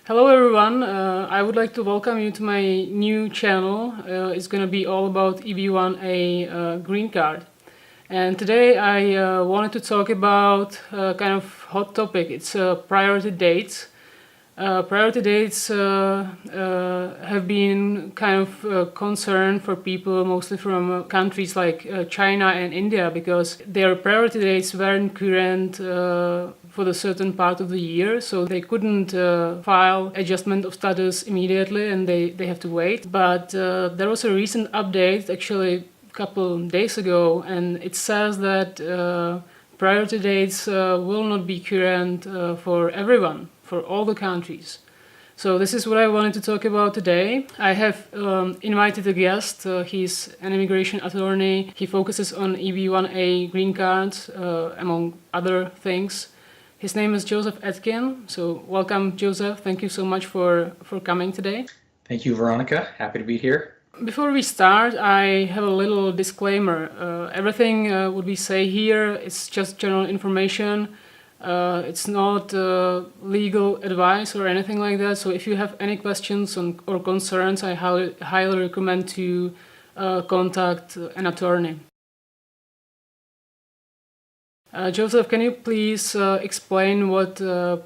Hello everyone, I would like to welcome you to my new channel. It's going to be all about EB1A green card. And today I wanted to talk about kind of hot topic. It's priority dates. Priority dates have been kind of a concern for people mostly from countries like China and India, because their priority dates weren't current for the certain part of the year, so they couldn't file adjustment of status immediately and they have to wait. But there was a recent update, actually a couple days ago, and it says that priority dates will not be current for everyone, for all the countries. So this is what I wanted to talk about today. I have invited a guest. He's an immigration attorney. He focuses on EB1A green cards, among other things. His name is Joseph Atkin. So welcome, Joseph. Thank you so much for coming today. Thank you, Veronica. Happy to be here. Before we start, I have a little disclaimer. Everything what we say here is just general information. It's not legal advice or anything like that. So if you have any questions or concerns, I highly recommend to contact an attorney. Joseph, can you please explain what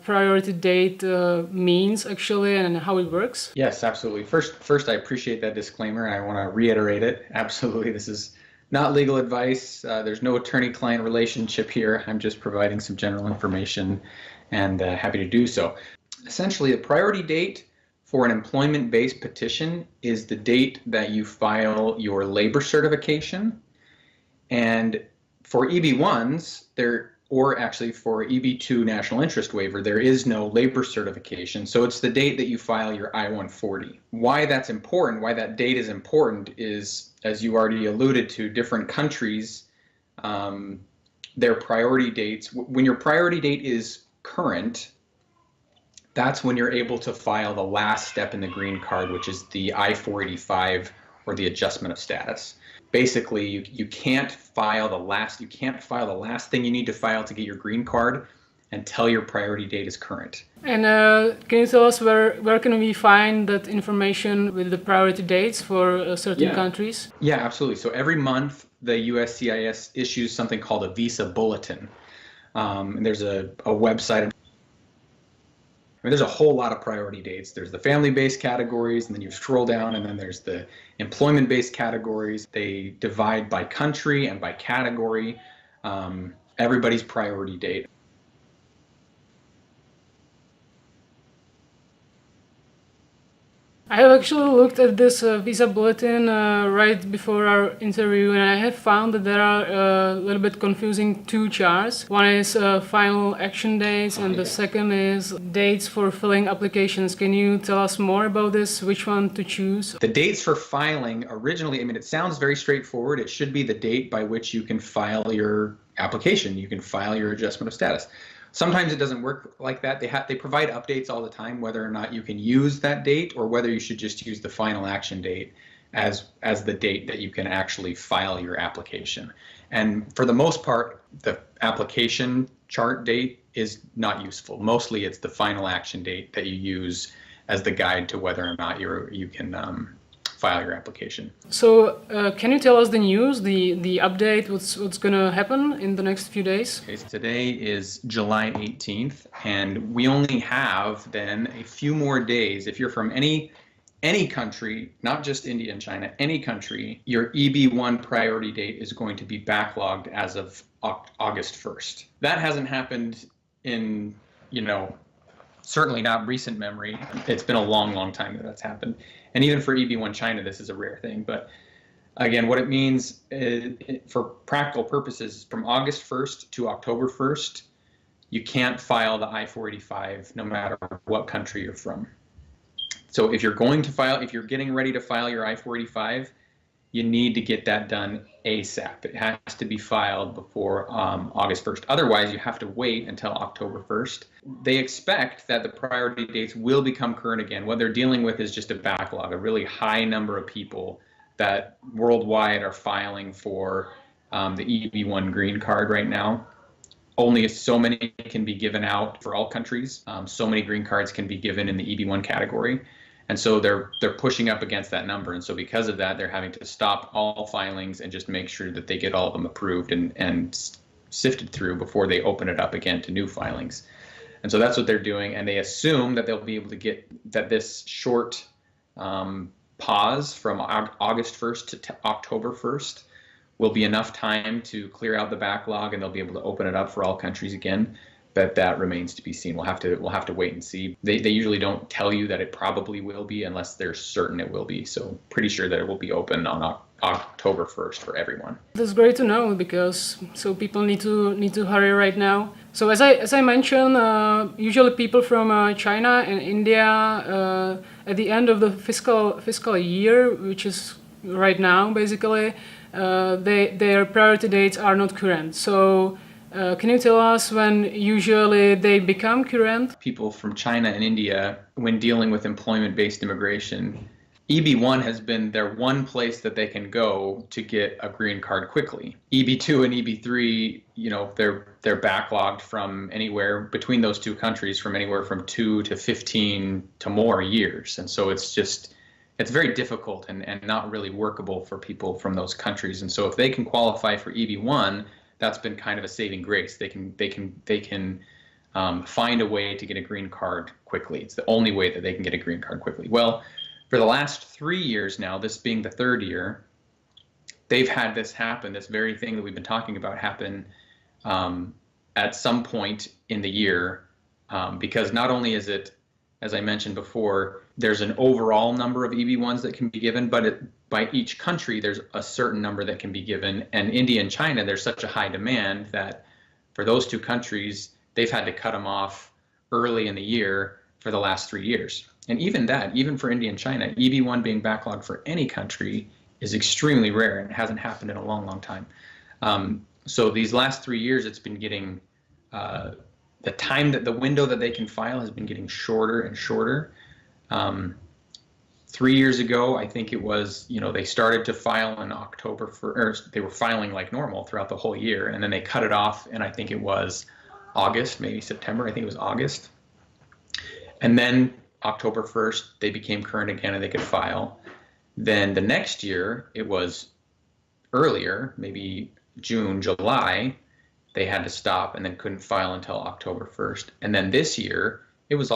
priority date means actually and how it works? Yes, absolutely. First, I appreciate that disclaimer, and I want to reiterate it. Absolutely, this is not legal advice. There's no attorney-client relationship here. I'm just providing some general information, and happy to do so. Essentially, the priority date for an employment-based petition is the date that you file your labor certification, and for EB1s, or actually for EB2 national interest waiver, there is no labor certification. So it's the date that you file your I-140. Why that's important, why that date is important is, as you already alluded to, different countries, their priority dates. When your priority date is current, that's when you're able to file the last step in the green card, which is the I-485 or the adjustment of status. Basically, you can't file the last thing you need to file to get your green card until your priority date is current. And can you tell us where can we find that information with the priority dates for certain countries? Yeah, absolutely. So every month the USCIS issues something called a visa bulletin. And there's a website. There's a whole lot of priority dates. There's the family-based categories, and then you scroll down, and then there's the employment-based categories. They divide by country and by category, everybody's priority date. I have actually looked at this visa bulletin right before our interview, and I have found that there are a little bit confusing two charts. One is final action dates, and the second is dates for filling applications. Can you tell us more about this, which one to choose? The dates for filing originally, it sounds very straightforward. It should be the date by which you can file your application. You can file your adjustment of status. Sometimes it doesn't work like that. They provide updates all the time whether or not you can use that date or whether you should just use the final action date as the date that you can actually file your application. And for the most part, the application chart date is not useful. Mostly it's the final action date that you use as the guide to whether or not you can file your application. So can you tell us the news, the update, what's going to happen in the next few days? Okay, so today is July 18th, and we only have then a few more days. If you're from any country, not just India and China, any country, your EB1 priority date is going to be backlogged as of August 1st. That hasn't happened in, certainly not recent memory. It's been a long time that that's happened. And even for EB1 China, this is a rare thing. But again, what it means for practical purposes, from August 1st to October 1st, you can't file the I-485 no matter what country you're from. So if you're getting ready to file your I-485, you need to get that done ASAP. It has to be filed before August 1st. Otherwise, you have to wait until October 1st. They expect that the priority dates will become current again. What they're dealing with is just a backlog, a really high number of people that worldwide are filing for the EB1 green card right now. only so many can be given out for all countries. So many green cards can be given in the EB1 category. And so they're pushing up against that number. And so because of that, they're having to stop all filings and just make sure that they get all of them approved and sifted through before they open it up again to new filings. And so that's what they're doing. And they assume that they'll be able to get that this short pause from August 1st to October 1st will be enough time to clear out the backlog, and they'll be able to open it up for all countries again. But that remains to be seen. We'll have to wait and see. They usually don't tell you that it probably will be unless they're certain it will be. So pretty sure that it will be open on October 1st for everyone. That's great to know, because so people need to hurry right now. So as I mentioned, usually people from China and India at the end of the fiscal year, which is right now basically, their priority dates are not current. So can you tell us when usually they become current? People from China and India, when dealing with employment-based immigration, EB1 has been their one place that they can go to get a green card quickly. EB2 and EB3, they're backlogged from anywhere between those two countries from anywhere from 2 to 15 to more years. And so it's very difficult and not really workable for people from those countries. And so if they can qualify for EB1, that's been kind of a saving grace. They can find a way to get a green card quickly. It's the only way that they can get a green card quickly. Well, for the last 3 years now, this being the third year, they've had this happen, this very thing that we've been talking about happen at some point in the year, because not only is it, as I mentioned before, there's an overall number of EB1s that can be given, but by each country, there's a certain number that can be given. And India and China, there's such a high demand that for those two countries, they've had to cut them off early in the year for the last 3 years. And even for India and China, EB1 being backlogged for any country is extremely rare and hasn't happened in a long, long time. So these last 3 years, it's been getting, the window that they can file has been getting shorter and shorter. 3 years ago, I think it was, they started to file in October, or they were filing like normal throughout the whole year, and then they cut it off, and I think it was August, maybe September, I think it was August. And then October 1st, they became current again and they could file. Then the next year, it was earlier, maybe June, July, they had to stop and then couldn't file until October 1st. And then this year, it was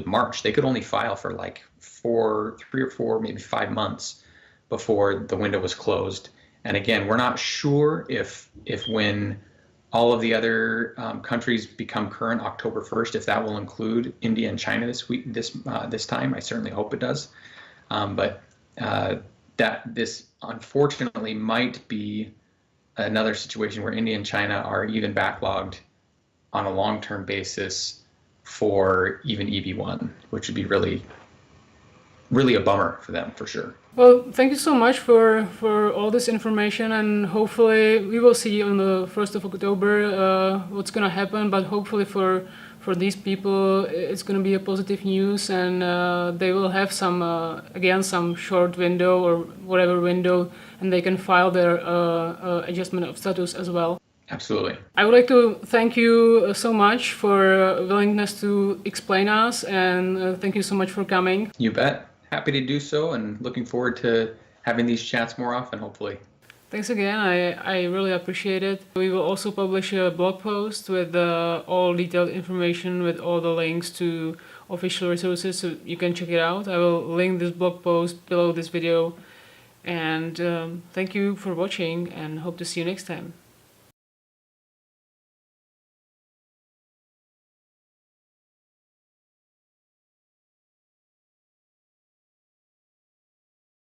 March. They could only file for like 3 or 4, maybe 5 months before the window was closed. And again, we're not sure if when all of the other countries become current October 1st, if that will include India and China this time. I certainly hope it does. But this unfortunately might be another situation where India and China are even backlogged on a long-term basis for even EB1, which would be really, really a bummer for them, for sure. Well, thank you so much for all this information, and hopefully we will see on the 1st of October what's going to happen, but hopefully for these people it's going to be a positive news, and they will have some short window or whatever window, and they can file their adjustment of status as well. Absolutely. I would like to thank you so much for willingness to explain us, and thank you so much for coming. You bet. Happy to do so, and looking forward to having these chats more often, hopefully. Thanks again. I really appreciate it. We will also publish a blog post with all detailed information, with all the links to official resources, so you can check it out. I will link this blog post below this video. And thank you for watching, and hope to see you next time.